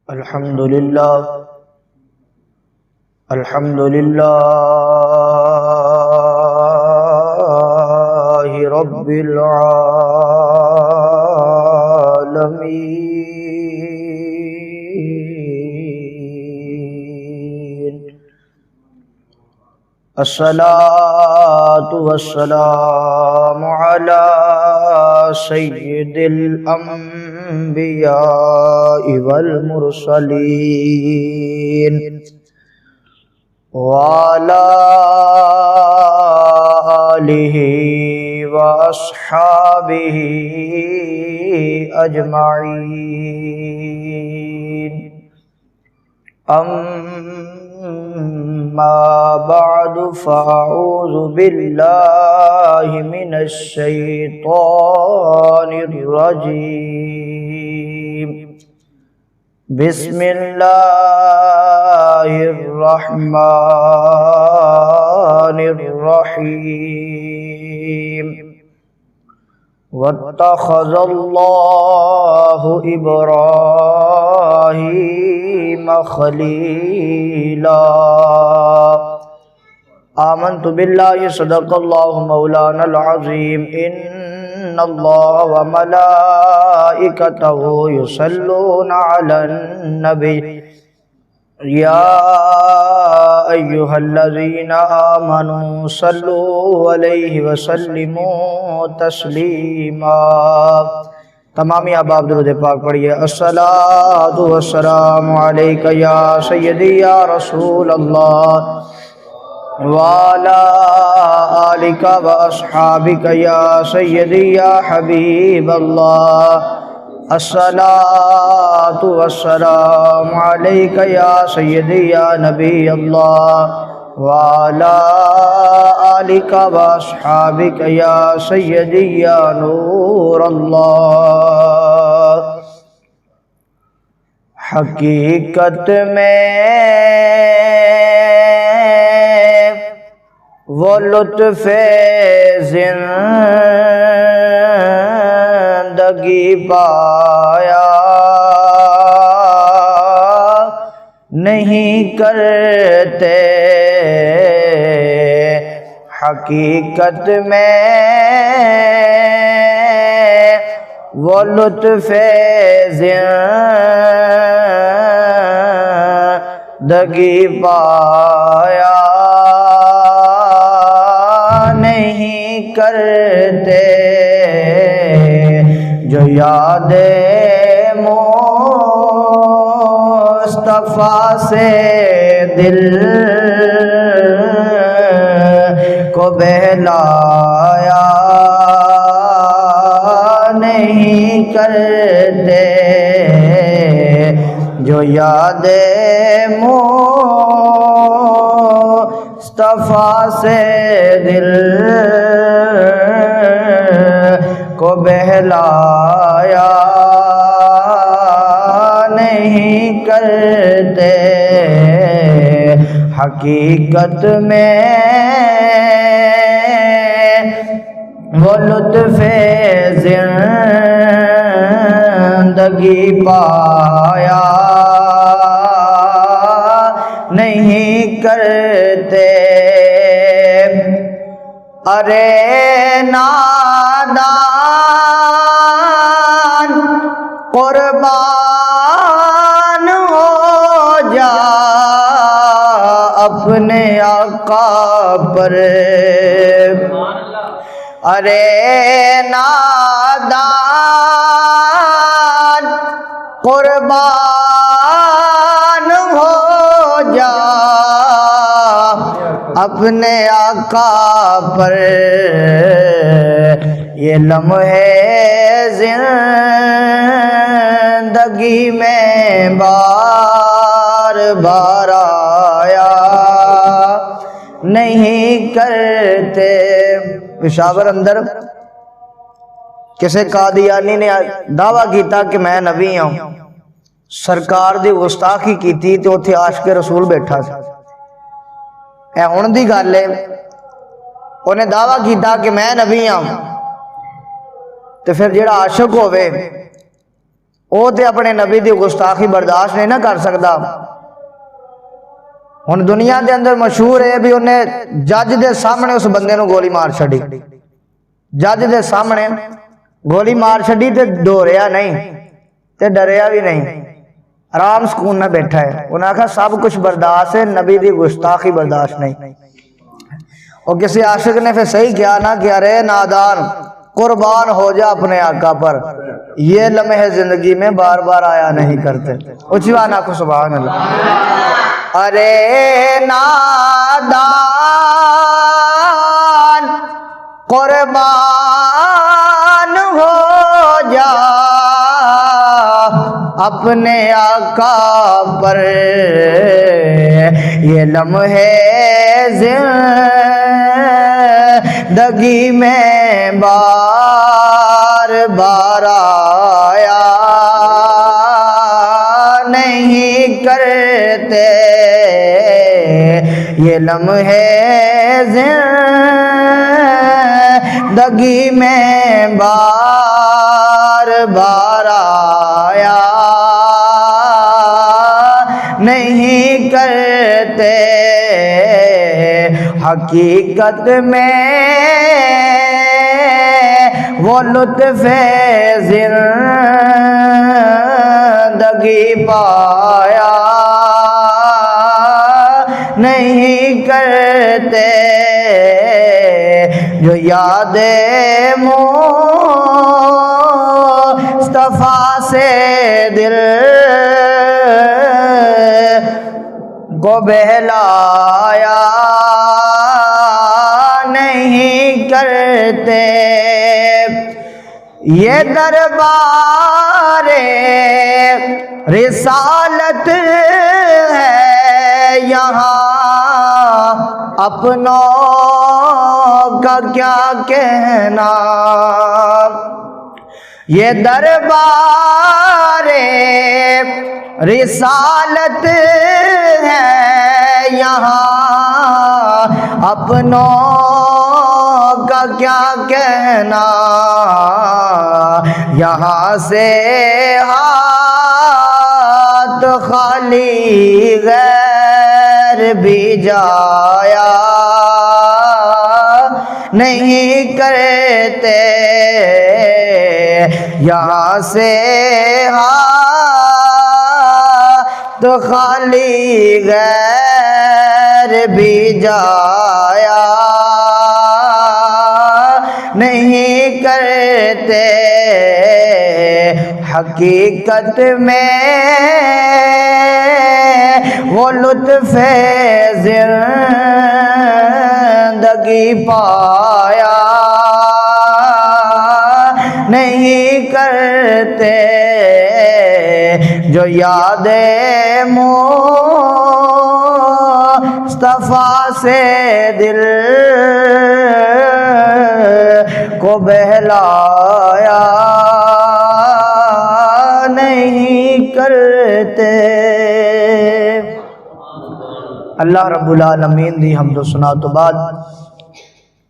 الحمد لله رب العالمين، الصلاة والسلام على سيد الأنبياء والمرسلين وعلى آله وأصحابه أجمعين. أما بعد فأعوذ بالله من الشيطان الرجيم. بسم الله الرحمن الرحيم. واتخذ الله إبراهيم خليلا. آمنت بالله صدق الله مولانا العظيم. إن الله وملائكته يصلون على النبي يا أيها الذين آمنوا صلوا عليه وسلموا تسلیما. تمامی احباب درود پاک پڑھیے. الصلاۃ والسلام علیک یا سیدی یا رسول اللہ وعلی آلک واصحابک یا سیدی یا حبیب اللہ. الصلاۃ والسلام علیک یا سیدی یا نبی اللہ وعلی آلک واصحابک یا سیدی یا نور اللہ. حقیقت میں وہ لطف زندگی پایا نہیں کرتے. حقیقت میں وہ لطف زندگی پایا نہیں کرتے. جو یاد مصطفیٰ سے دل کو بہلایا نہیں کرتے. جو یاد مصطفیٰ سے دل کو بہلایا نہیں کرتے. حقیقت میں وہ لطف زندگی پایا نہیں کرتے. ارے نادان قربان ہو جا اپنے آقا پر. ارے نادان قربان ہو جا اپنے آقا پر. یہ لمحے زندگی میں بار بار آیا نہیں کرتے. پشاور اندر کسی قادیانی نے دعویٰ کیتا کہ میں نبی ہوں. سرکار دی گستاخی کیتی تو اتھے عاشق رسول بیٹھا سی. اے ہن دی گل ہے. انہیں دعویٰ کیتا کہ میں نبی ہوں تو پھر جڑا عاشق ہوئے وہ تے اپنے نبی دی گستاخی برداشت نہیں نہ کر سکتا۔ ہن دنیا دے اندر مشہور ہے بھی انہیں جج دے سامنے اس بندے نو گولی مار چھڑی، جج دے سامنے گولی مار چھڑی تے ڈوریا نہیں تے ڈریا بھی نہیں، آرام سکون میں بیٹھا ہے۔ انہاں کہا سب کچھ برداشت ہے، نبی دی گستاخی برداشت نہیں۔ اور کسی عاشق نے پھر صحیح کیا نا کہ ارے نادان قربان ہو جا اپنے آقا پر، یہ لمحے زندگی میں بار بار آیا نہیں کرتے۔ اچھوانا کو سبحان اللہ۔ ارے نادان قربان ہو جا اپنے آقا پر، یہ لمحے زندگی میں بار بار آیا نہیں کرتے، یہ لمحے زندگی میں بار بار آیا نہیں کرتے، حقیقت میں وہ لطف زندگی پایا نہیں کرتے، جو یاد مصطفیٰ سے دل کو بہلایا نہیں کرتے، یہ دربار رسالت ہے یہاں اپنوں کا کیا کہنا، یہ دربار رسالت ہے یہاں اپنوں کا کیا کہنا، یہاں سے ہاتھ خالی غیر بھی جایا نہیں کرتے، یہاں سے ہاتھ خالی غیر بھی جایا نہیں کرتے، حقیقت میں وہ لطف زندگی پایا نہیں کرتے، جو یاد مصطفیٰ سے دل کو بہلایا نہیں کرتے۔ اللہ رب العالمین دی حمد و ثنا تو بعد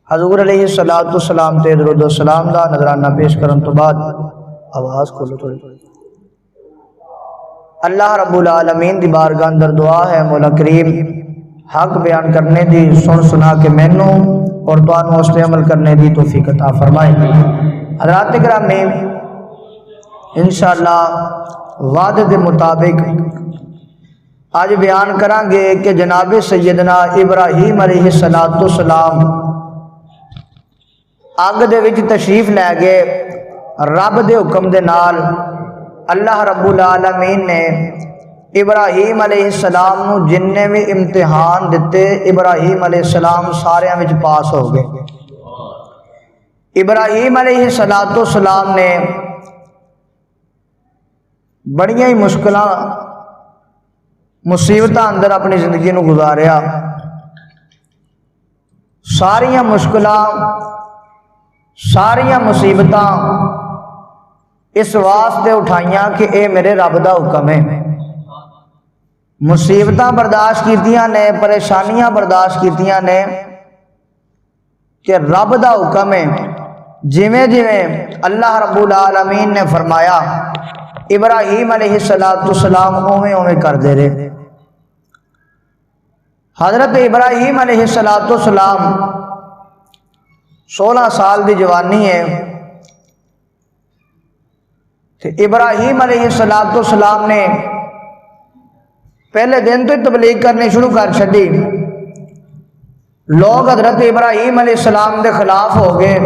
حضور علیہ السلام تے درود و سلام دا نذرانہ پیش کرن تو بعد آواز کھولو تھوڑی۔ اللہ رب العالمین دی بارگاہ اندر دعا ہے مولا کریم حق بیان کرنے دی سن سنا کے مینوں اور تانوں اس پہ عمل کرنے دی توفیق عطا فرمائے۔ حضرات گرامی انشاءاللہ وعدے دے مطابق آج بیان کریں گے کہ جناب سیدنا ابراہیم علیہ السلام اگ دے وچ تشریف لے گئے، رب دے حکم دے نال اللہ رب العالمین نے ابراہیم علیہ السلام نو جننے بھی امتحان دیتے ابراہیم علیہ السلام سارے وچ پاس ہو گئے۔ ابراہیم علیہ السلام نے بڑیاں ہی مشکلاں مصیبتاں اندر اپنی زندگی نو گزاریا، ساریاں مشکلاں ساریاں مصیبتاں اس واسطے اٹھائیاں کہ اے میرے رب دا حکم ہے، مصیبتاں برداشت کیتیاں نے، پریشانیاں برداشت کیتیاں نے کہ رب دا حکم ہے جویں جویں اللہ رب العالمین نے فرمایا ابراہیم علیہ السلام اوویں اوویں کر دے رہے۔ حضرت ابراہیم علیہ السلام 16 سال دی جوانی ہے کہ ابراہیم علیہ السلام نے پہلے دن تو ہی تبلیغ کرنی شروع کر چھڈی۔ لوگ حضرت ابراہیم علیہ السلام دے خلاف ہو گئے،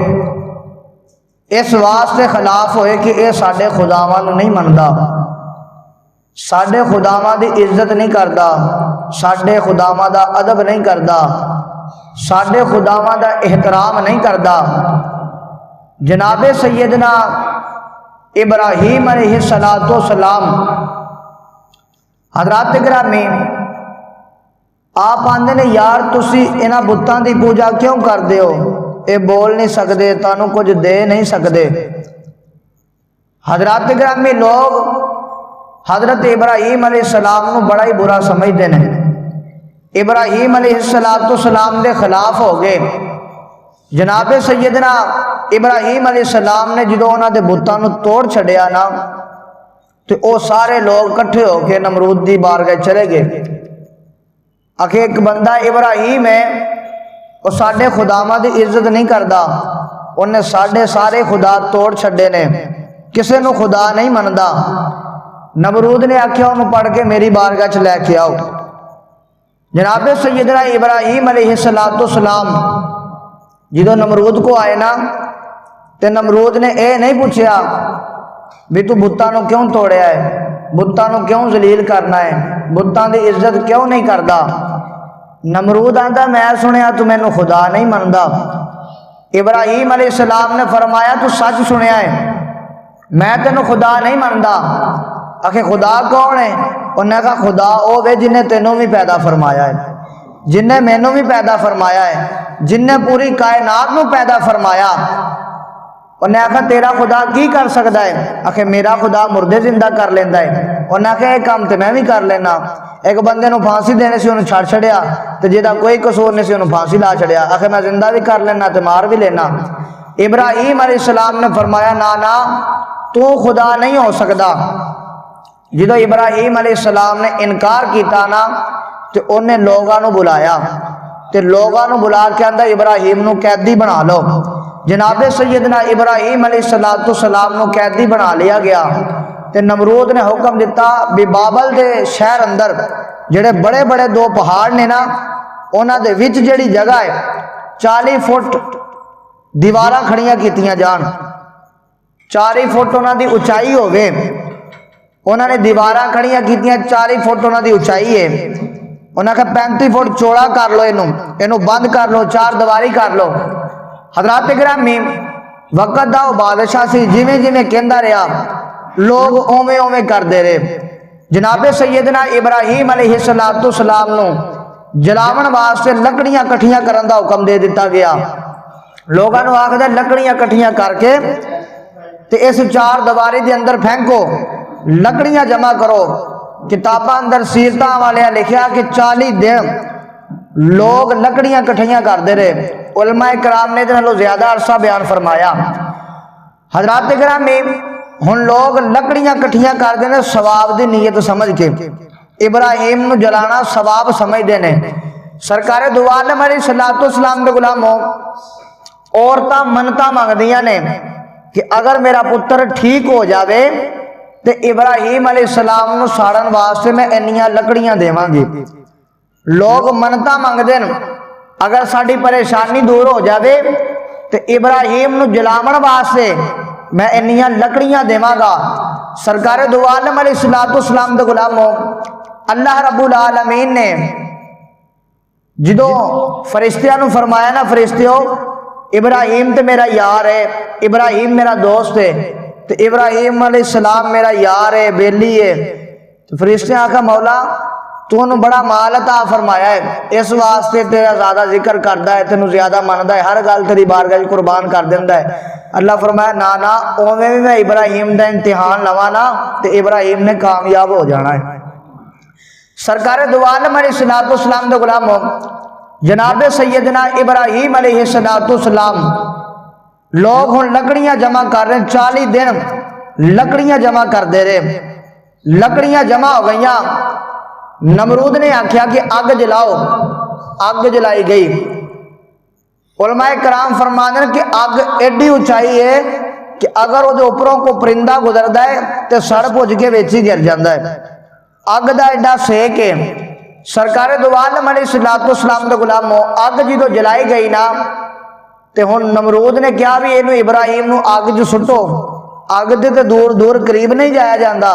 اس واسطے خلاف ہوئے کہ یہ ساڈے خداواں نوں نہیں مندا، ساڈے خداواں دی عزت نہیں کردا، ساڈے خداواں دا ادب نہیں کردا، ساڈے خداواں دا احترام نہیں کردا۔ جناب سیدنا ابراہیم علیہ السلام حضرات گرامی آپ آندے نے یار تسی انہاں بتاں دی پوجا کیوں کردے ہو؟ اے بول نہیں سکدے، تانوں کچھ دے نہیں سکدے۔ حضرات گرامی لوگ حضرت ابراہیم علیہ السلام نو بڑا ہی برا سمجھتے ہیں، ابراہیم علیہ السلام دے خلاف ہو گئے۔ جناب سیدنا ابراہیم علیہ السلام نے جدو انہاں دے بتاں نو توڑ چھڈیا نا تو او سارے لوگ کٹھے ہو کے نمرود دی بارگاہ چلے گئے۔ آخر ایک بندہ ابراہیم ہے وہ ساڈے خداواں دی عزت نہیں کردا، انہیں ساڈے سارے خدا توڑ چھڈے نے، کسے نو خدا نہیں مندا۔ نمرود نے آکھیا انہوں پڑھ کے میری بارگاہ چ لے کے آؤ۔ جناب سیدنا ابراہیم علیہ السلام جدو نمرود کو آئے نا تے نمرود نے اے نہیں پوچھیا بھی تو بتاں نو کیوں توڑیا ہے، بتاں نو کیوں ذلیل کرنا ہے، بتاں دی عزت کیوں نہیں کردا۔ نمرود آندا میں سنیا تو مینوں خدا نہیں مندا۔ ابراہیم علیہ السلام نے فرمایا تو سچ سنیا ہے، میں تینوں خدا نہیں مندا۔ آخر خدا کون ہے؟ انہوں نے کہا خدا او وے جن نے تینوں بھی پیدا فرمایا ہے، جن نے مینوں بھی پیدا فرمایا ہے، جن نے پوری کائنات نو پیدا فرمایا۔ انہوں نے کہا تیرا خدا کی کر سکتا ہے؟ آخر میرا خدا مردے زندہ کر لینا ہے۔ انہوں نے کہا یہ کام تو میں بھی کر لینا۔ ایک بندے نو پھانسی دینے سے انہوں چھڑ چھڑیا تو جہاں کوئی قصور نہیں سی انہوں پھانسی لا چھڑیا۔ آخر میں زندہ بھی کر لینا تو مار بھی لینا۔ ابراہیم علیہ السلام نے فرمایا نا تو خدا نہیں ہو سکتا۔ جدو ابراہیم علیہ السلام نے انکار کیتا نا تو انہیں لوگاں نو بلایا تے لوگاں نو بلا کے آندا ابراہیم نو قیدی بنا لو۔ جناب سیدنا ابراہیم علیہ السلام نو قیدی بنا لیا گیا تے نمرود نے حکم دیتا بھی بابل دے شہر اندر جڑے بڑے بڑے دو پہاڑ نے نا انہاں دے وچ جڑی جگہ ہے 40 فٹ دیواراں کھڑیاں کیتیاں جان، 40 فٹ انہاں دی اونچائی ہوے، انہاں نے دیواراں کھڑیاں کیتیاں 40 فٹ انہاں دی اونچائی ہے۔ انہاں کہ 35 فٹ چوڑا کر لو، اینو بند کر لو، 4 دیواری کر لو۔ حضرات گرامی وقت دا وہ بادشاہ سی، جویں جویں کہندا رہا لوگ اوویں اوویں کر دے رہے۔ جناب سیدنا ابراہیم علیہ السلام نو جلاون واسطے لکڑیاں کٹھیاں کرن دا حکم دے دیتا گیا۔ لوگاں نو آکھدا لکڑیاں کٹھیاں کر کے تے اس 4 دیواری دے اندر پھینکو، لکڑیاں جمع کرو۔ کتاباں اندر سیرتاں والیاں لکھیا کہ 40 دن لوگ لکڑیاں کٹھیاں کر دے رہے۔ علماء کرام نے اتنا زیادہ عرصہ بیان فرمایا۔ حضرات گرامی ہن لوگ لکڑیاں کٹھیاں کر دے نے ثواب دی نیت سمجھ کے، ابراہیم نو جلانا ثواب سمجھ دے نے۔ سرکار دو عالم علیہ السلام دے غلاموں عورتاں منتاں مانگدیاں نے کہ اگر میرا پتر ٹھیک ہو جاوے تے ابراہیم علیہ السلام نو ساڑن واسطے میں انیاں لکڑیاں دیواں گی۔ لوگ منتاں مانگ دین اگر ساڑی پریشانی دور ہو جاوے تے ابراہیم نو جلاون واسطے میں انیاں لکڑیاں دیواں گا۔ سرکار دو عالم علیہ السلام دے غلاموں اللہ رب العالمین نے جدو فرشتیاں نو فرمایا نا فرشتیوں ابراہیم تے میرا یار ہے، ابراہیم میرا دوست ہے، تو ابراہیم علیہ السلام میرا یار ہے، بیلی ہے۔ تو فرشتے آکھا مولا تو انہوں بڑا مال عطا فرمایا ہے، اس واسطے تیرا زیادہ ذکر کردا ہے، تینوں زیادہ ماندا ہے، ہر گل تیری بارگاہ قربان کر دیندا ہے۔ اللہ فرمایا نا اوویں بھی میں ابراہیم دا امتحان لواں نا تے ابراہیم نے کامیاب ہو جانا ہے۔ سرکار دو عالم علیہ السلام دے غلاموں جناب سیدنا ابراہیم علیہ السلام لوگ ہن لکڑیاں جمع کر رہے ہیں، 40 دن لکڑیاں جمع کر دے رہے، لکڑیاں جمع ہو گئیاں، نمرود نے آکھیا کہ اگ جلاؤ، اگ جلائی گئی۔ علماء کرام فرماتے ہیں کہ اگ ایڈی اونچائی ہے کہ اگر وہ اوپروں کو پرندہ گزردا ہے تو سڑ پج کے وچ ہی گر جاندا ہے، اگ دا ایڈا سیک ہے۔ سرکار دو عالم علیہ السلام دے غلامو اگ جدو جلائی گئی نا تے ہن نمرود نے کہا بھی اینو ابراہیم نو اگ جو سٹو، اگ دے تے دور دور قریب نہیں جایا جاندا،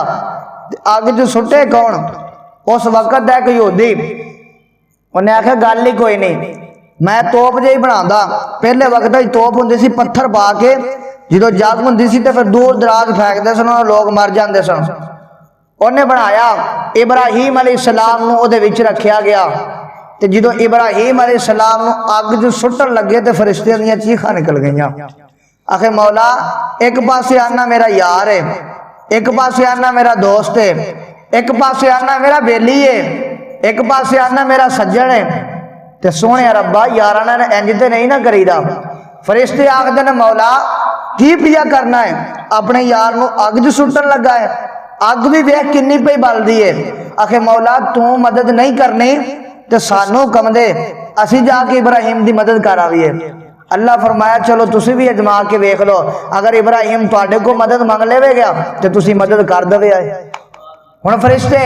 اگ جو سٹے کون؟ اس وقت ہے کہ یہودی، انہیں آخیا گل ہی کوئی نہیں، میں توپ جہی بنادا، پہلے وقت توپ ہوندی سی پتھر پا کے جدو جگ ہوندی سی تے پھر دور دراز پھینکدے سن لوگ مر جاندے سن، انہیں بنایا، ابراہیم علیہ السلام نو او دے وچ رکھیا گیا، تے جدو ابراہیم علیہ السلام نو اگ جو سٹن لگے تے فرشتیاں دیاں چیخاں نکل گئیاں، آخے مولا ایک پاسے آنا میرا یار ہے، ایک پاسے آنا میرا دوست ہے، ایک پاسے آنا میرا بیلی ہے، ایک پاسے آنا میرا سجن ہے، تے سونے ربا یارانا نے انج تے نہیں نہ کریدا۔ فرشتے آخدے نے مولا کی پیا کرنا ہے؟ اپنے یار نو اگ جو سٹن لگا ہے، اگ بھی ویکھ کنی پئی بلدی ہے، آخے مولا تو مدد نہیں کرنی تے سانو حکم دے اسی جا کے ابراہیم دی مدد کر آویے۔ اللہ فرمایا چلو تسی بھی اجما کے ویکھ لو، اگر ابراہیم تواڈے کو مدد منگ لے گا تے تسی مدد کر دے آئے۔ ہن فرشتے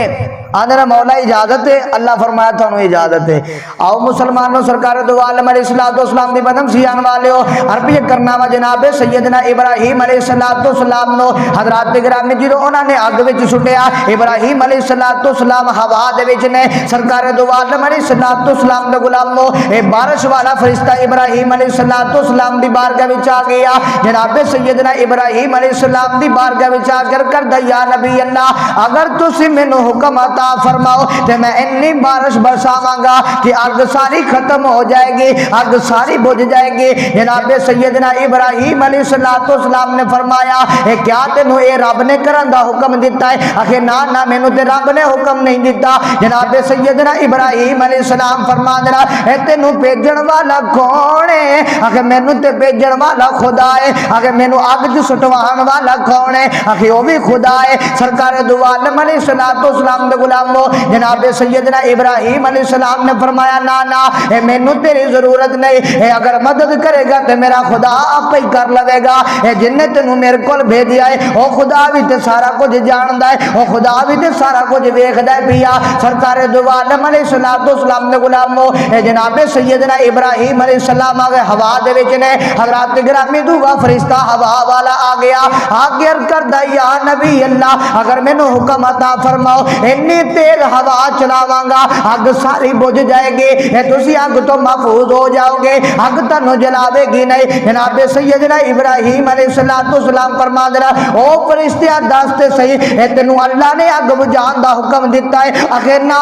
آندے نے مولا اجازت ہے، اللہ فرمایا تانوں اجازت ہے، آؤ مسلمانوں سرکار دو عالم علیہ السلام دی بدم سیان والیو عربی کرنا وا جناب سیدنا ابراہیم علیہ السلام نو حضرات گرامی جدو انہاں نے اگ وچ سٹیا، ابراہیم علیہ السلام ہوا دے وچ نے، سرکار دو عالم علیہ السلام دے غلامو اے بارش والا فرشتہ ابراہیم علیہ السلام دی بارگاہ وچ آ گیا، جناب سیدنا ابراہیم علیہ السلام دی بارگاہ وچ آ کر یا نبی اللہ اگر تسی مینوں حکم عطا فرماؤ تے میں اتنی بارش برساواں گا کہ اگ ساری ختم ہو جائے گی، اگ ساری بجھ جائے گی۔ جناب سیدنا ابراہیم علیہ السلام نے فرمایا اے کیا تینوں اے رب نے کرن دا حکم دیتا ہے؟ آخے نا مینوں تے رب نے حکم نہیں دیتا۔ جناب سیدنا ابراہیم علیہ السلام فرما دینا اے تینوں بھیجن والا کون ہے؟ آخے مینوں تے بھیجن والا خدا ہے۔ آخے مینوں اگ جو سٹوان والا کون ہے؟ آخے وہ بھی خدا ہے۔ سرکار دو عالم علیہ السلام دے غلامو جناب سیدنا ابراہیم علیہ السلام نے فرمایا نا اے مینوں تیری ضرورت نہیں، اے اگر مدد کرے گا تے میرا خدا آپ ہی کر لوے گا، اے جن نے تینوں میرے کول بھیجیا ہے او خدا بھی تے سارا کچھ جاندا ہے، او خدا بھی تے سارا کچھ ویکھدا ہے پیا۔ سرکار دو عالم علیہ السلام دے غلامو اے جناب سیدنا ابراہیم علیہ السلام آگے ہوا دے وچ نے، حضرات گرامی دوسرا فرشتہ ہوا والا آ گیا، آگے کردا یا نبی اللہ اگر مینوں حکم عطا فرماؤ اتنی تیز ہوا چلاواں گا اگ ساری بجھ جائے گی، اے تسی اگ تو محفوظ ہو جاؤ گے، اگ تانوں جلاوے گی نہیں۔ جناب سیدنا ابراہیم علیہ السلام فرما دینا او فرشتیا دس تے صحیح اے تینوں اللہ نے اگ بجھان دا حکم دیتا ہے؟ آخر نا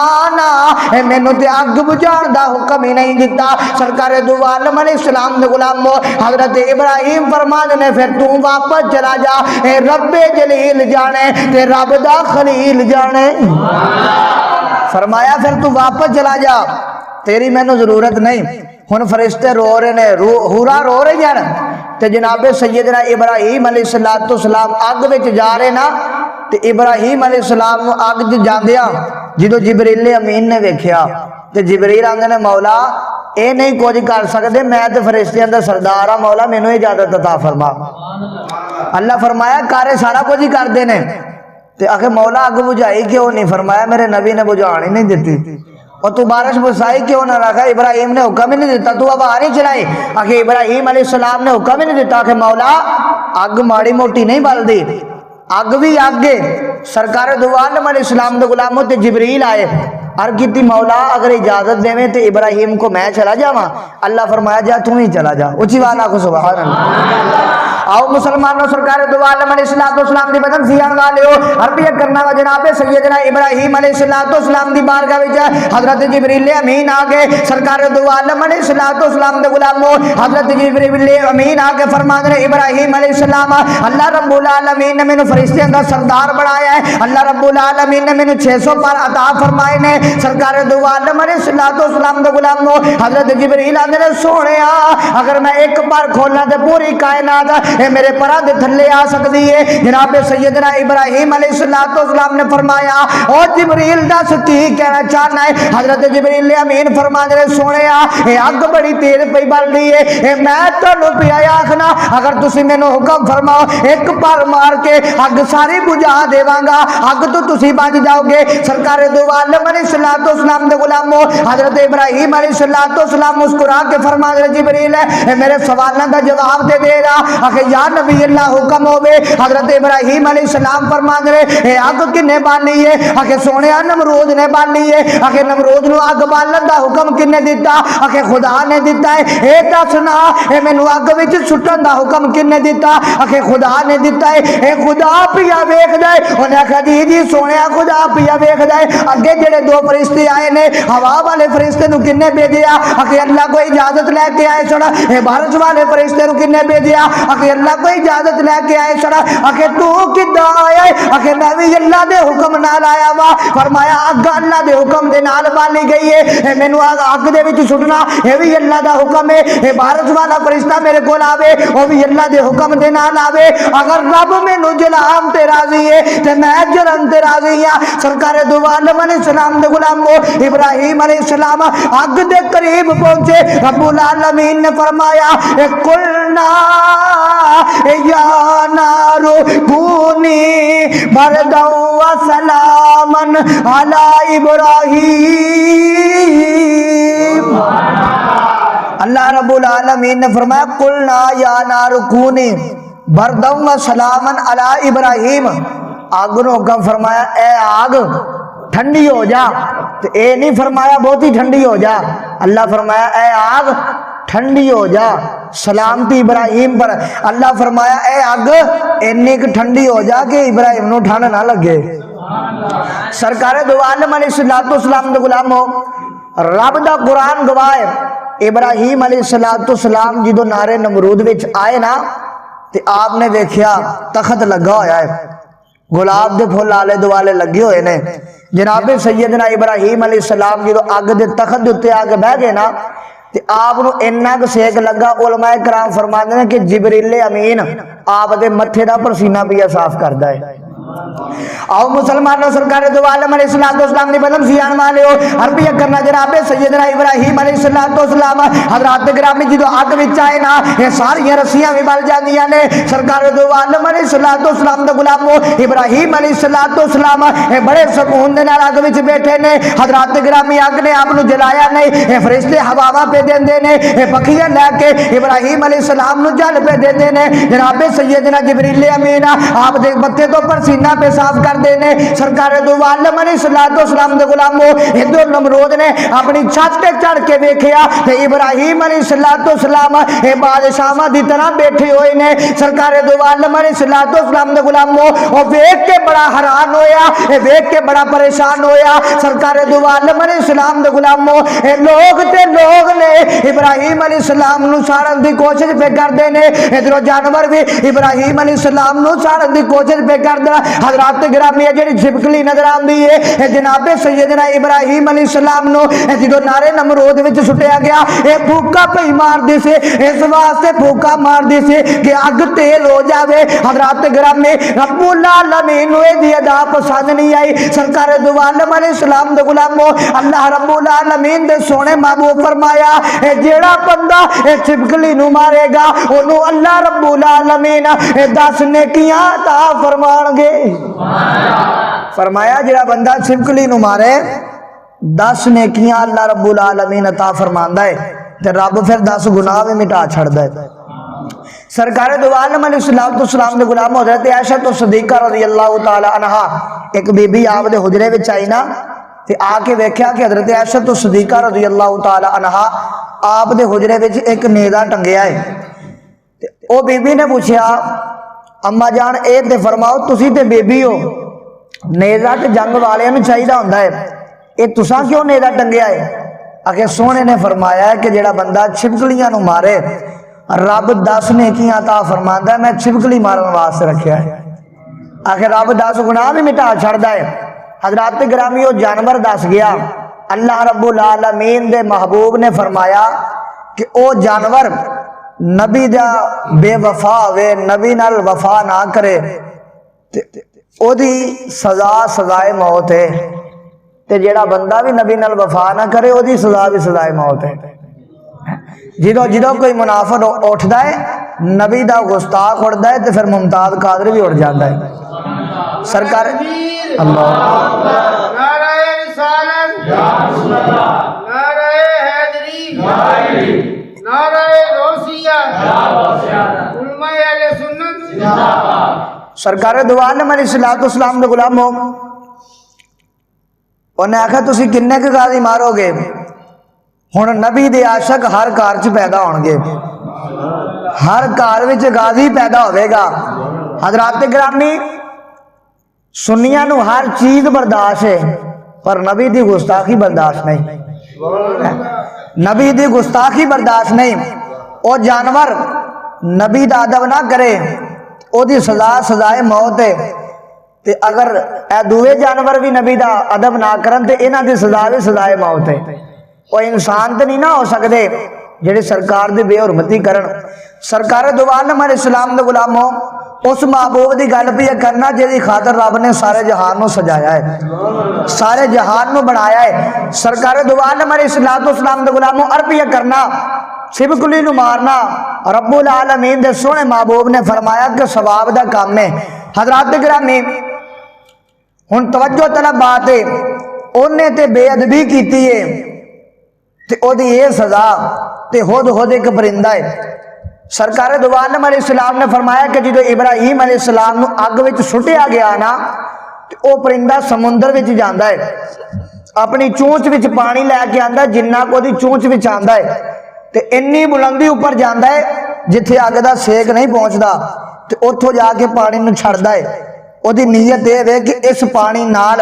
اے مینوں تے اگ بجھان دا حکم ہی نہیں دیتا۔ سرکار دو عالم علیہ السلام دے غلامو حضرت ابراہیم فرما دینے پھر تو واپس چلا جا، اے رب جلیل جانے تے رب دا خلیل جانے۔ فرمایا پھر تو واپس چلا جا، تیری مینوں ضرورت نہیں۔ ہن فرشتے رو رہے نے، ہورا رو رہے جان تے جناب سیدنا ابراہیم علیہ السلام اگ وچ جا رہے نا تے ابراہیم علیہ السلام نو اگ وچ جاندیاں جدو جبریل امین نے ویکھیا تے جبریل آندے نے مولا اے نہیں کچھ کر سکدے، میں تے فرشتیاں دا سردار ہاں، مولا مینوں اجازت عطا فرما۔ اللہ فرمایا کارے سارا کچھ ہی کردے نے تے آخر مولا اگ بجھائی کیوں نہیں؟ فرمایا میرے نبی نے بجھان ہی نہیں دیتی۔ اور تو بارش برسائی کیوں نہ رکھا؟ ابراہیم نے حکم ہی نہیں دیتا، تو اب آ نہیں چلائی۔ آخر ابراہیم علیہ السلام نے حکم ہی نہیں دیتا کہ مولا اگ ماڑی موٹی نہیں بلدی، اگ بھی اگ ہے۔ سرکار دو عالم علیہ السلام دے غلاموں تے جبریل آئے، عرض کیتی مولا اگر اجازت دے تے ابراہیم کو میں چلا جاواں؟ اللہ فرمایا جا تم ہی چلا جا، اونچی والا کو سبحان اللہ۔ آؤ مسلمانوں سرکار دو عالم علیہ السلام دی بدن سیان والے ہو عربیت کرنا وا جناب سیدنا ابراہیم علیہ السلام دی بارگاہ وچ حضرت جبریل امین آ کے سرکار دو عالم علیہ السلام دے غلاموں حضرت جبریل امین آ کے فرماندے نے ابراہیم علیہ السلام اللہ رب العالمین نے مینوں فرشتیاں دا سردار بنایا ہے اللہ رب العالمین نے مینوں 600 پر عطا فرمائے نے سرکار دو عالم علیہ السلام دے غلاموں حضرت جبریل آندے نے سونیا اگر میں ایک بار کھولنا تے پوری کائنات اے میرے پرا دے تھلے آ سکدی ہے جناب سیدنا ابراہیم علیہ السلام نے فرمایا او جبریل دس کی کہنا چاہنا ہے حضرت جبریل امین فرماندے نے سونیا اے اگ بڑی تیز پئی بل رہی ہے اے میں تانوں پیا آکھنا اگر تسی مینوں حکم فرماؤ ایک بار مار کے اگ ساری بجھا دیواں گا اگ تو تسی بچ جاؤ گے سرکار دو عالم علیہ السلام دے غلاموں حضرت ابراہیم علیہ السلام مسکرا کے فرماندے نے جبریل اے میرے سوالاں دا جواب دے دے رہا کہ یا نبی اللہ حکم ہوے حضرت ابراہیم علیہ السلام فرماندے نے اے اگ کنے بالی ہے کہ سونیا نمرود نے بالی ہے کہ نمرود نو اگ بالن دا حکم کنے دیتا کہ خدا نے دیتا ہے اے دسنا اے مینوں اگ وچ سٹن دا حکم کنے دیتا کہ خدا نے دیتا ہے اے خدا پیا ویکھدا ہے اونے آکھیا جی سونیا خدا پیا ویکھدا ہے اگے جڑے دو فرشتے آئے نے ہوا والے فرشتے نو کنے بھیجیا کہ اللہ کو اجازت لے کے آئے سن اے بارش والے فرشتے نو کنے بھیجیا کہ اللہ کو اجازت لے کے آئے سن کہ تو کداں آیا ہے کہ میں بھی اللہ دے حکم نال آیا وا فرمایا اگ اللہ دے حکم دے نال بالی گئی ہے مینوں اگ دے وچ سٹنا اے بھی اللہ دا حکم ہے اے بارش والا فرشتہ میرے کول آوے او بھی اللہ دے حکم دے نال آوے اگر رب مینوں جلام تے راضی ہے تے میں جلن تے راضی ہاں سرکار دو عالم علیہ السلام دے غلاموں ابراہیم علیہ السلام اگ دے قریب پہنچے رب العالمین نے فرمایا قلنا یا نار کونی بردا و سلاما علی ابراہیم اللہ رب العالمین نے فرمایا قلنا یا نار کونی بردا و سلاما علی ابراہیم آگ نو حکم فرمایا اے آگ ٹھنڈی ہو جا تو اے نہیں فرمایا بہت ہی ٹھنڈی ہو جا اللہ فرمایا اے آگ ٹھنڈی ہو جا سلامتی ابراہیم پر اللہ فرمایا اے آگ اتنی ٹھنڈی ہو جا کہ ابراہیم نو ٹھنڈ نہ لگے سرکار دو عالم علیہ السلام دے غلاموں رب دا قرآن گواہ ہے ابراہیم علیہ السلام جدو نارے نمرود وچ آئے نا تے آپ نے دیکھیا تخت لگا ہویا ہے گلاب دے پھول آلے دوالے لگے ہوئے نے جناب سیدنا ابراہیم علیہ السلام جدو اگ دے تخت دے اتے آگے بہ گئے نا تے آپ نو انہا کو سیک لگا علماء کرام فرماتے ہیں کہ جبریل امین آپ دے متھے دا پرسینہ پیا صاف کردہ ہے آؤ مسلمانوں سرکار دو عالم علیہ السلام نے بدن سیان والے ہو عربیت کرنا جناب سیدنا ابراہیم علیہ السلام حضرات گرامی جدو آگ وچ آئے نا یہ ساری رسیاں بھی بل جاندیاں نے سرکار دو عالم علیہ السلام دے غلاموں ابراہیم علیہ السلام بڑے سکون دے نال آگ وچ بیٹھے نے حضرات گرامی آگ نے آپ نو جلایا نہیں اے فرشتے ہواواں پہ دیندے نے اے پکھیاں لے کے ابراہیم علیہ السلام نو جل پہ دیندے نے جناب سیدنا جبریل امین آپ دے بتے تو پرسینہ پہ صاف کر دینے سرکار دو عالم علیہ السلام دے غلاموں ہندو نمرود نے اپنی چھت تے چڑھ کے ویکھیا تے ابراہیم علیہ السلام اے بادشاہاں دی طرح بیٹھے ہوئے نے سرکار دو عالم علیہ السلام دے غلاموں او ویکھ کے بڑا حیران ہویا اے ویکھ کے بڑا پریشان ہویا سرکار دو عالم علیہ السلام دے غلاموں اے لوگ نے ابراہیم علیہ السلام نو ساڑن دی کوشش پہ کر دینے ادھروں جانور بھی ابراہیم علیہ السلام نو ساڑن دی کوشش پہ کر دینا حضرات گرامی جڑی چھپکلی نظر آندی ہے جناب سیدنا ابراہیم علیہ السلام نو جدو نارے نمرود وچ سٹیا گیا اے بھوکا پئی مار دی سے اس واسطے بھوکا مار دی سے کہ اگ تیل ہو جاوے حضرات گرامی رب العالمین نو دی ادا پسند نہیں آئی سرکار دو عالم علیہ السلام دے غلاموں اللہ رب العالمین دے سونے محبوب فرمایا اے جیڑا بندہ اے چھپکلی نو مارے گا اونوں اللہ رب العالمین 10 نیکیاں عطا فرمان گے فرمایا جڑا بندہ چھپکلی نو مارے 10 نیکیاں اللہ رب العالمین عطا فرماندا ہے تے رب پھر 10 گناہ بھی مٹا چھڑدا ہے سرکار دو عالم علیہ السلام دے غلام حضرت عائشہ تو صدیقہ رضی اللہ تعالی عنہا ایک بی بی آپ دے حجرے وچ آئی نا تے آ کے ویکھیا کہ حضرت عائشہ تو صدیقہ رضی اللہ تعالی عنہا آپ دے حجرے وچ ایک نیزا ٹنگیا ہے او بی بی نے پوچھیا اما جان اے تے فرماؤ تسی تے بیبی ہو نیزہ تے جنگ والے نوں چاہیدا ہوندا ہے اے تساں کیوں نیزہ ٹنگیا ہے؟ آخر سونے نے فرمایا ہے کہ جڑا بندہ چھپکلیاں نو مارے رب 10 نیکیاں عطا فرماندا ہے میں چھپکلی مارن واسطے رکھیا ہے آخر رب 10 گناہ بھی مٹا چھڑدا ہے۔ حضرات گرامی وہ جانور دس گیا اللہ رب العالمین دے محبوب نے فرمایا کہ او جانور نبی دا بے وفا ہوئے نبی نال وفا نہ کرے او دی سزائے موت ہے تے جیڑا بندہ بھی نبی نال وفا نہ کرے او دی سزائے موت ہے۔ جدو کوئی منافق اٹھدا ہے نبی دا گستاخ اٹھدا ہے تے پھر ممتاز قادری بھی اٹھ جاندا ہے۔ سرکار اللہ نعرہ رسالت نعرہ حیدری نعرہ غوثیہ علماء اہل سنت سرکار دو عالم علیہ الصلوۃ والسلام دے غلام ہو انہیں آخیا تسی کنے کے غازی مارو گے ہن نبی دے عاشق ہر گھر چ پیدا ہون گے ہر گھر وچ غازی پیدا ہوئے گا۔ حضرات گرامی سنیاں نو ہر چیز برداشت ہے پر نبی دی گستاخی برداشت نہیں نبی دی گستاخی برداشت نہیں او جانور نبی دا ادب نہ کرے او دی سزائے موت ہے تے اگر اے دوے جانور بھی نبی دا ادب نہ کرن تے انہاں دی سزائے موت ہے۔ او انسان تے نہیں نہ ہو سکدے جڑے سرکار دی بے حرمتی کرن۔ سرکار دو عالم علیہ السلام دے غلاموں اس محبوب دی گل پہ یہ کرنا جیدی خاطر رب نے سارے جہان نو سجایا ہے سارے جہان نو بنایا ہے۔ سرکار دو عالم علیہ السلام دے غلاموں عرب یہ کرنا چھپکلی نو مارنا رب العالمین دے سونے محبوب نے فرمایا کہ ثواب دا کام ہے۔ حضرات گرامی ہن توجہ طلب بات ہے انہیں تے بے ادبی کیتی ہے تے او دی یہ سزا تے ہد ایک پرندہ ہے۔ سرکار دو عالم علیہ السلام نے فرمایا کہ جدو ابراہیم علیہ السلام نو اگ وچ سٹیا گیا نا تے او پرندہ سمندر وچ جاندا ہے اپنی چونچ وچ پانی لے کے آندا جنہ کو دی چونچ وچ آندا ہے تے انی بلندی اوپر جاندا ہے جتھے اگ دا سیک نہیں پہنچدا تے اوتھوں جا کے پانی نو چھڑدا ہے او دی نیت اے وے کہ اس پانی نال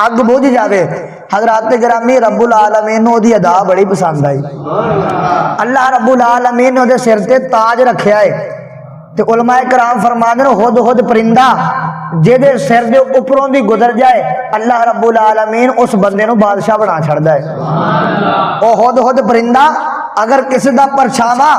اگ بجھ جاوے۔ حضرات گرامی رب العالمین نو دی ادا بڑی پسند آئی اللہ رب العالمین نے دے سر تے تاج رکھیا ہے تے علماء کرام فرماندے نے ہد پرندہ جے دے سر دے اوپروں دی گزر جائے اللہ رب العالمین اس بندے نو بادشاہ بنا چھڑدا ہے۔ او ہد پرندہ اگر کسی دا پرچھاواں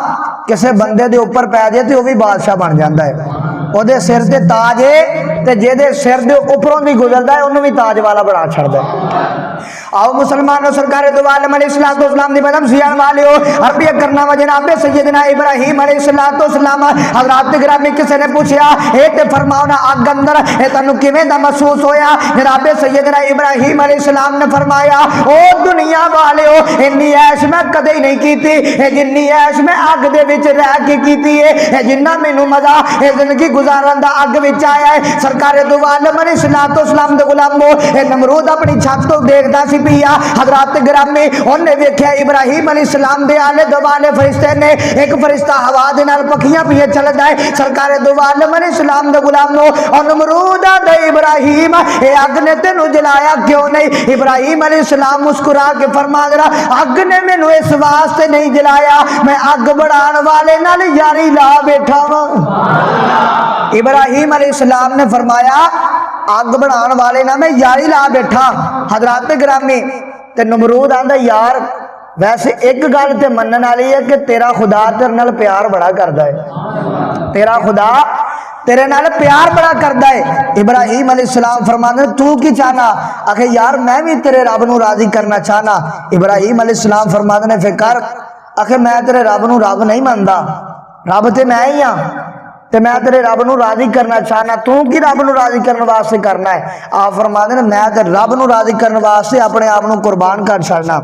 کسی بندے دے اوپر پے جائے تے وہ بھی بادشاہ بن جاندا ہے۔ او دے سر تے تاج ہے تے جے دے سر دے اوپروں دی گزردا ہے انہوں بھی تاج والا بنا چھڑدا ہے۔ آؤ مسلمانوں سرکار دو عالم علیہ السلام دی بدم سیان والے ہو عربیہ کرنا و جناب سیدنا ابراہیم علیہ السلام حضرات گرامی کسی نے پوچھا اے تے فرماؤ نا اگ اندر اے تانوں کیویں دا محسوس ہویا؟ جناب سیدنا ابراہیم علیہ السلام نے فرمایا او دنیا والے ہو انی عیش میں کدے ہی نہیں کیتی اے جنی عیش میں اگ دے وچ رہ کے کیتی ہے اے جنہ مینوں مزہ اے زندگی گزارن دا اگ وچ آیا ہے۔ سرکار دو عالم علیہ السلام دے غلامو اے نمرود اپنی چھت تو دیکھدا سی پیا حضرات گرامی انہیں ویکھیا ابراہیم علیہ السلام دے آلے دوالے فرشتے نے ایک فرشتہ ہوا دے نال پکھیاں پیے چلدا ہے۔ سرکار دو عالم علیہ السلام دے غلامو اور نمرود دے ابراہیم اے اگ نے تینوں جلایا کیوں نہیں؟ ابراہیم علیہ السلام مسکرا کے فرما رہا اگ نے مینوں اس واسطے نہیں جلایا میں اگ بڑھان والے نال یاری لا بیٹھا ہاں۔ ابراہیم علیہ السلام نے فرمایا اگ بڑھان والے نہ میں یاری لا بیٹھا۔ حضرات گرامی تے نمرود آندا یار ویسے ایک گل تے منن والی ہے کہ تیرا خدا تیرے نال پیار بڑا کردا ہے تیرا خدا تیرے نال پیار بڑا کردا ہے۔ ابراہیم علیہ السلام فرماندے تو کی چاہنا؟ آکھے یار میں بھی تیرے رب نو راضی کرنا چاہنا۔ ابراہیم علیہ السلام فرماندے نے فکر آکھے میں تیرے رب نو رب نہیں مندا رب تے میں ہی ہاں تے میں تیرے رب نو راضی کرنا چاہنا تو کی رب نو راضی کرنے واسطے کرنا ہے؟ آپ فرماندے نے میں تے رب نو راضی کرنے واسطے اپنے آپ نو قربان کر چھڑنا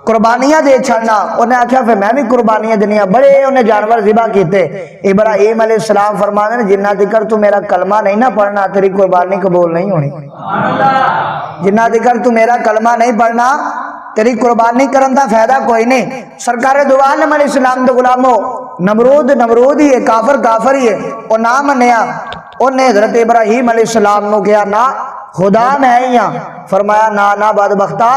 قربانیاں دے چھڑنا۔ انہیں آکھیا پھر میں بھی قربانیاں دنیا بڑے انہیں جانور ذبح کیتے۔ ابراہیم علیہ السلام فرماندے نے جنہ تکر تو میرا کلمہ نہیں نہ پڑھنا تیری قربانی قبول نہیں ہونی۔ جنہ تکر تو میرا کلمہ نہیں پڑھنا تیری قربانی کرن دا فائدہ کوئی نہیں. سرکار دو عالم علیہ السلام دے غلامو نمرود ہی ہے, کافر ہی ہے, وہ نہ منیا. انہیں حضرت ابراہیم علیہ السلام نو کیا نا خدا میں ہی ہاں. فرمایا نا بدبختہ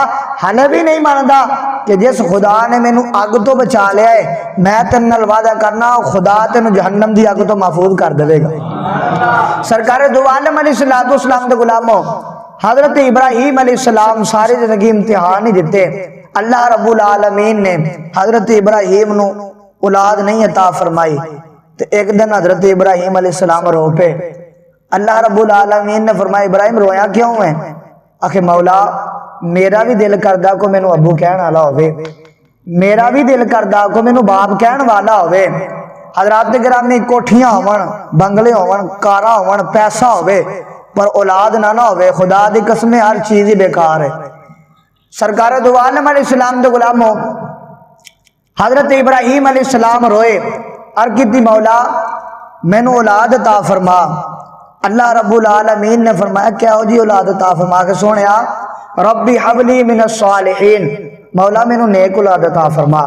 ہلے بھی نہیں ماندا کہ جس خدا نے مینو اگ تو بچا لیا ہے میں تیرے نال وعدہ کرنا خدا تینو جہنم دی اگ تو محفوظ کر دے گا. سرکار دو عالم علیہ السلام دے غلامو حضرت ابراہیم علیہ السلام ساری زندگی امتحان ہی دیتے. اللہ رب العالمین نے حضرت ابراہیم نو اولاد نہیں عطا فرمائی. تو ایک دن حضرت ابراہیم علیہ السلام رو پہ. اللہ رب العالمین نے فرمایا ابراہیم رویا کیوں ہے؟ آخے مولا میرا بھی دل کردہ کو مینو ابو کہن والا ہوئے, میرا بھی دل کردہ کو مینو باپ کہن والا ہوئے. حضرات گرامی کوٹھیاں ہون, بنگلے ہون, کارا ہون, پیسہ ہوئے پر اولاد نہ ہوئے, خدا دی قسم ہر چیز ہی بیکار ہے. سرکار دو عالم علیہ السلام دے غلامو حضرت ابراہیم علیہ السلام روئے عرض کی مولا مینو اولاد عطا فرما. اللہ رب العالمین نے فرمایا کیا ہو جی اولاد عطا فرما کے سونیا ربی حبلی من الصالحین, مولا مینو نیک اولاد عطا فرما.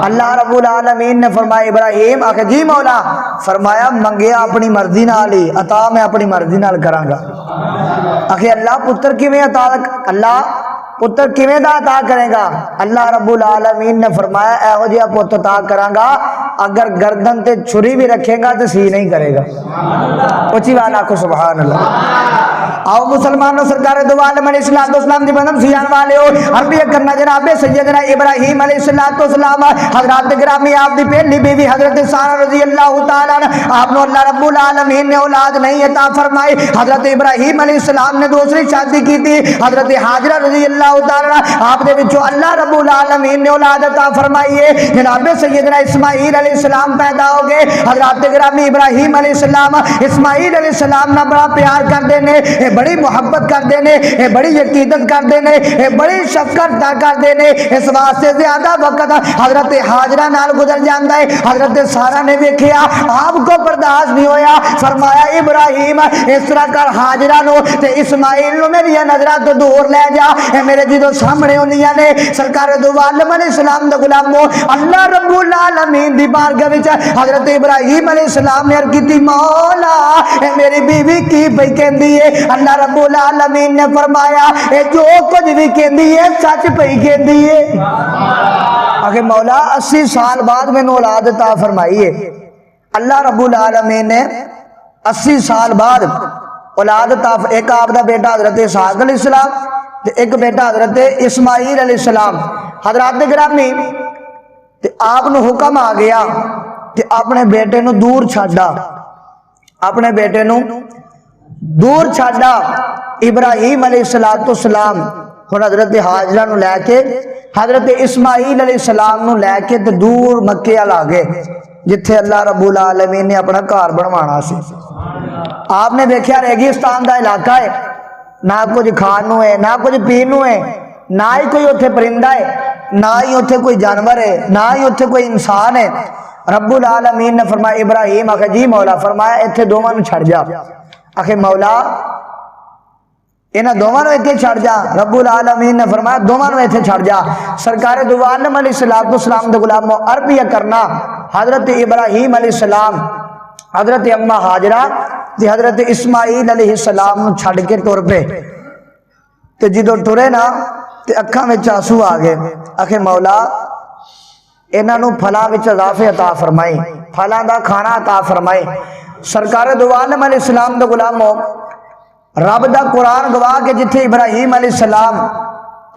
اللہ رب العالمین نے فرمایا ابراہیم آخر جی مولا, فرمایا منگیا اپنی مرضی نال ہی, عطا میں اپنی مرضی نال کراں گا. آخر اللہ پتر کیویں عطا, اللہ پتر کیویں دا عطا کرے گا؟ اللہ رب العالمین نے فرمایا ایہو جہا پتر عطا کراں گا اگر گردن تے چھری بھی رکھے گا تو سی نہیں کرے گا. اچھی والا کو سبحان اللہ. آؤ مسلمانوں سرکار دو عالم علیہ السلام دی بندم سیان والے ہو عربیت کرنا جناب سیدنا ابراہیم علیہ السلام حضرات گرامی آپ دی پہلی بیوی حضرت سارہ رضی اللہ تعالیٰ آپ نے اللہ رب العالمین نے اولاد نہیں عطا فرمائی. حضرت ابراہیم علیہ السلام نے دوسری شادی کی تھی حضرت حاجرہ رضی اللہ تعالیٰ, آپ دے وچوں اللہ رب العالمین نے اولاد عطا فرمائی ہے. جناب سیدنا اسماعیل علیہ السلام پیدا ہو گئے. حضرات گرامی ابراہیم علیہ السلام اسماعیل علیہ السلام نہ بڑا پیار کر دینے, بڑی محبت کر دینے, بڑی عقیدت کر دینے, بڑی شفقت کر دینے. اس واسطے زیادہ وقت حضرت حاجرہ نال گزر جاندا ہے. حضرت سارہ نے دیکھیا آپ کو برداشت نہیں ہویا, فرمایا ابراہیم اس طرح کر حاجرہ نو تے اسماعیل نو میری نظرات تو دور لے جا, میرے جدو سامنے ہوندیاں نے. سرکار دو عالم علیہ السلام دے غلامو اللہ رب العالمین دی بارگاہ وچ حضرت ابراہیم علیہ السلام نے عرض کیتی مولا اے میری بیوی کی پئی کہندی ہے؟ اللہ رب العالمین نے فرمایا اے جو کچھ بھی کہندی ہے سچ پئی کہندی ہے. آگے مولا 80 سال بعد میں اولاد عطا فرمائی ہے. اللہ رب العالمین نے 80 سال بعد اولاد عطا, ایک آپ دا بیٹا حضرت اسحاق علیہ السلام ایک بیٹا حضرت اسماعیل علیہ السلام. حضرات گرامی آپ نو حکم آ گیا کہ اپنے بیٹے نو دور چھاڑا, اپنے بیٹے نو دور چھاڑا. ابراہیم علیہ السلام ہن حضرت حاجرہ نو لے کے حضرت اسماعیل علیہ السلام نو لے کے تے دور مکے ال آ گئے جتھے اللہ رب العالمین نے اپنا گھر بنوانا سی. آپ نے دیکھیا ریگستان دا علاقہ ہے, نہ کچھ کھانوں ہے, نہ کچھ پینوں ہے, نہ ہی کوئی اتھے پرندہ ہے, نہ ہی اتھے کوئی جانور ہے, نہ ہی اتھے کوئی انسان ہے. رب العالمین نے فرمایا ابراہیم آخر جی مولا, فرمایا اتھے دوواں نوں چھڑ جا. آخر مولا انہاں دوواں نوں اتھے چھڑ جا. رب العالمین نے فرمایا دوواں نوں اتھے چھڑ جا. سرکار دو عالم علیہ السلام دے غلامو عربیہ کرنا حضرت ابراہیم علیہ السلام حضرت اماں حاجرہ تے حضرت اسماعیل علیہ السلام نو چھڑ کے ٹر پے. تے جدو ٹرے نا تے اکھاں وچ آنسو آ گئے. آخر مولا انہاں نو پھلاں وچ اضافے عطا فرمائی, پھلاں دا کھانا عطا فرمائی. سرکار دو عالم علیہ السلام دے غلامو رب دا قرآن گواہ کے جتھے ابراہیم علیہ السلام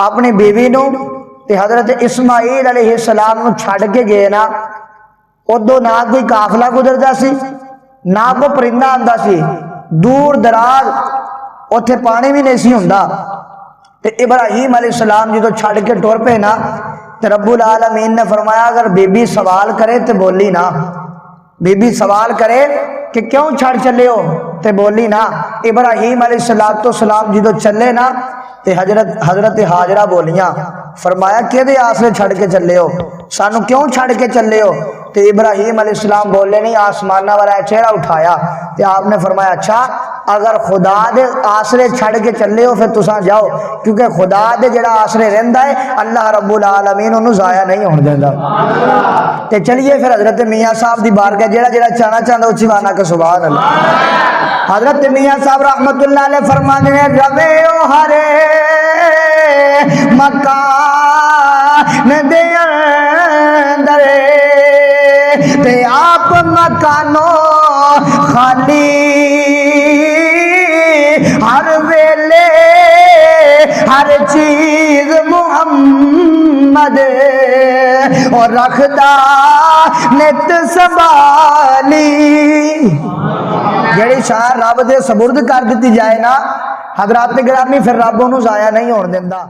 اپنی بیوی نو تے حضرت اسماعیل علیہ السلام نو چھڑ کے گئے نا, ادو نہ کوئی قافلہ گزردا سی, نہ کوئی پرندہ آندا سی, دور دراز اتھے پانی بھی نہیں سی ہوندا. تے ابراہیم علیہ السلام جدو چھڑ کے ٹر پے نا تے رب العالمین نے فرمایا اگر بی بی سوال کرے تے بولی نا, بی بی سوال کرے کہ کیوں چھڑ چلے ہو تے بولی نا. ابراہیم علیہ السلام جدو چلے نا تے حضرت حاجرہ بولیاں, فرمایا کہ دے آسرے چھڑ کے چلے ہو, سانو کیوں چھڑ کے چلے ہو؟ تو ابراہیم علیہ السلام بولے نہیں آسمانہ والا چہرہ اٹھایا تو آپ نے فرمایا اچھا اگر خدا دے آسرے چھڑ کے چلے ہو پھر تساں جاؤ کیونکہ خدا دے جڑا آسرے رہندا ہے اللہ رب العالمین انہوں ضائع نہیں ہون دیندا تے چلیے پھر حضرت میاں صاحب دی بارگاہ جڑا چاہنا چاہندا اچھی وانا کہ سبحان اللہ حضرت میاں صاحب رحمت اللہ علیہ فرمانے ہیں روے او ہرے مکان دے اندر تے آپ مکانوں خالی ہر ویلے ہر چیز محمد اور رکھدا نت سنبھالی جڑی شان رب دے سپرد کر دیتی جائے نا حضرات گرامی پھر رب انہوں ضائع نہیں ہون دیندا